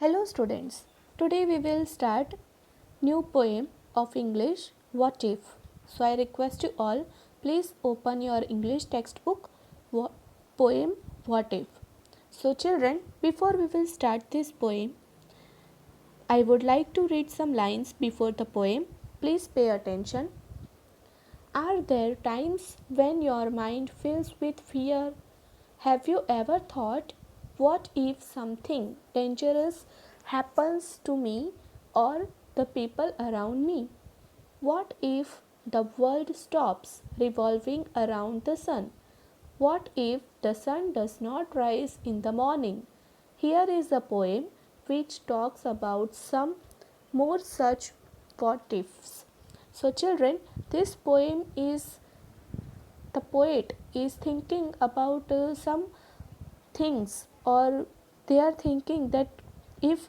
Hello students. Today we will start new poem of English What If. So I request you all please open your English textbook poem What If. So children, before we will start this poem, I would like to read some lines before the poem. Please pay attention. Are there times when your mind fills with fear? Have you ever thought, what if something dangerous happens to me or the people around me? What if the world stops revolving around the sun? What if the sun does not rise in the morning? Here is a poem which talks about some more such what ifs. So, children, this poem is the poet is thinking about some things, or they are thinking that if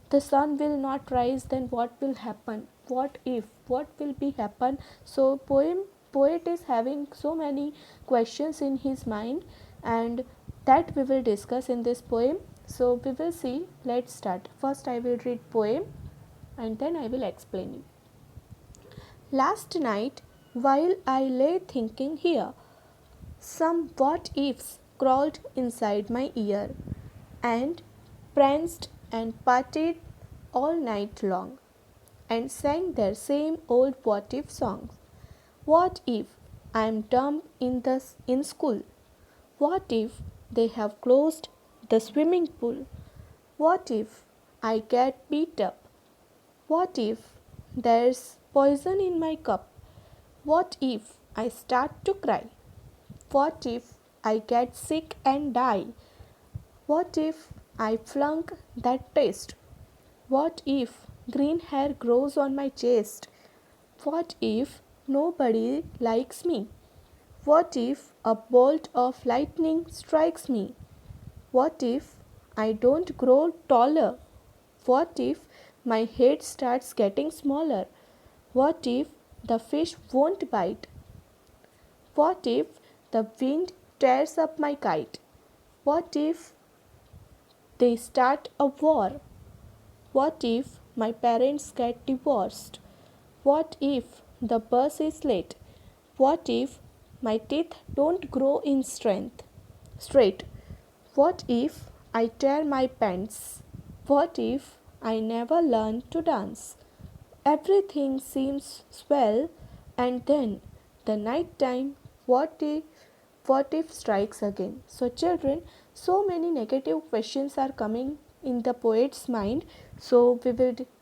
the sun will not rise, then what will happen, what will be happen. So poet is having so many questions in his mind, and that we will discuss in this poem. So we will see. Let's start. First I will read poem and then I will explain you. Last night, while I lay thinking here, some what ifs crawled inside my ear and pranced and parted all night long and sang their same old what if songs. What if I am dumb in school? What if they have closed the swimming pool? What if I get beat up? What if there's poison in my cup? What if I start to cry? What if I get sick and die? What if I flunk that test? What if green hair grows on my chest? What if nobody likes me? What if a bolt of lightning strikes me? What if I don't grow taller? What if my head starts getting smaller? What if the fish won't bite? What if the wind tears up my kite? What if they start a war? What if my parents get divorced? What if the bus is late? What if my teeth don't grow in straight? What if I tear my pants? What if I never learn to dance? Everything seems swell, and then the night time, what if strikes again? So children, so many negative questions are coming in the poet's mind. So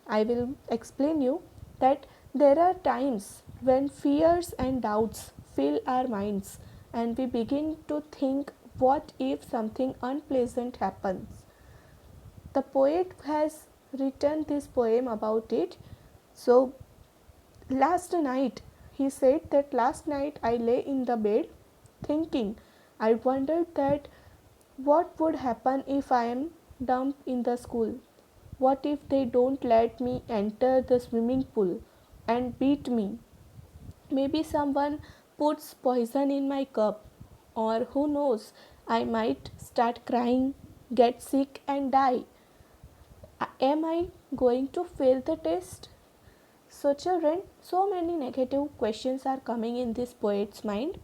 I will explain you that there are times when fears and doubts fill our minds and we begin to think, what if something unpleasant happens? The poet has written this poem about it. So last night, he said that last night I lay in the bed thinking. I wondered that what would happen if I am dumped in the school? What if they don't let me enter the swimming pool and beat me? Maybe someone puts poison in my cup, or who knows, I might start crying, get sick, and die. Am I going to fail the test? So, children, so many negative questions are coming in this poet's mind.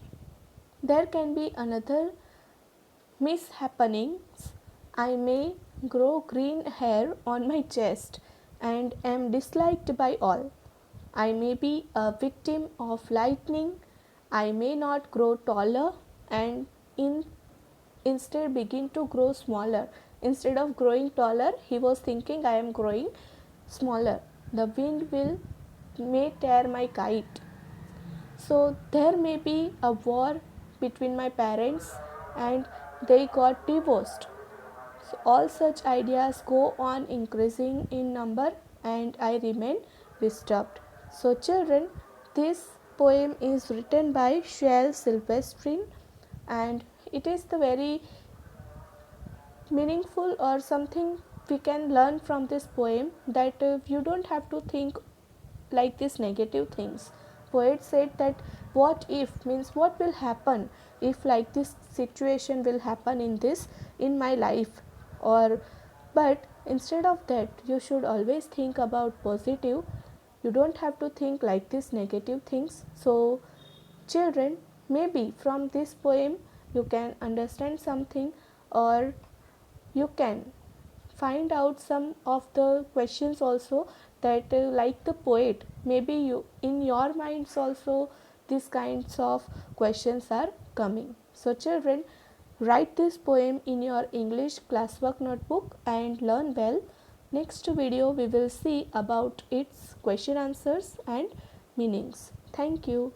There can be another mishappenings. I may grow green hair on my chest and am disliked by all. I may be a victim of lightning. I may not grow taller and instead begin to grow smaller. Instead of growing taller, he was thinking, I am growing smaller. The wind may tear my kite. So there may be a war between my parents and they got divorced. So all such ideas go on increasing in number and I remain disturbed. So children, this poem is written by Shel Silvestrin, and it is the very meaningful or something we can learn from this poem, that you don't have to think like these negative things. Poet said that what if means what will happen if like this situation will happen in my life, or but Instead of that, you should always think about positive. You don't have to think like this negative things. So children, maybe from this poem you can understand something, or you can find out some of the questions also, that like the poet, maybe you in your minds also these kinds of questions are coming. So children, write this poem in your English classwork notebook and learn well. Next video we will see about its question answers and meanings. Thank you.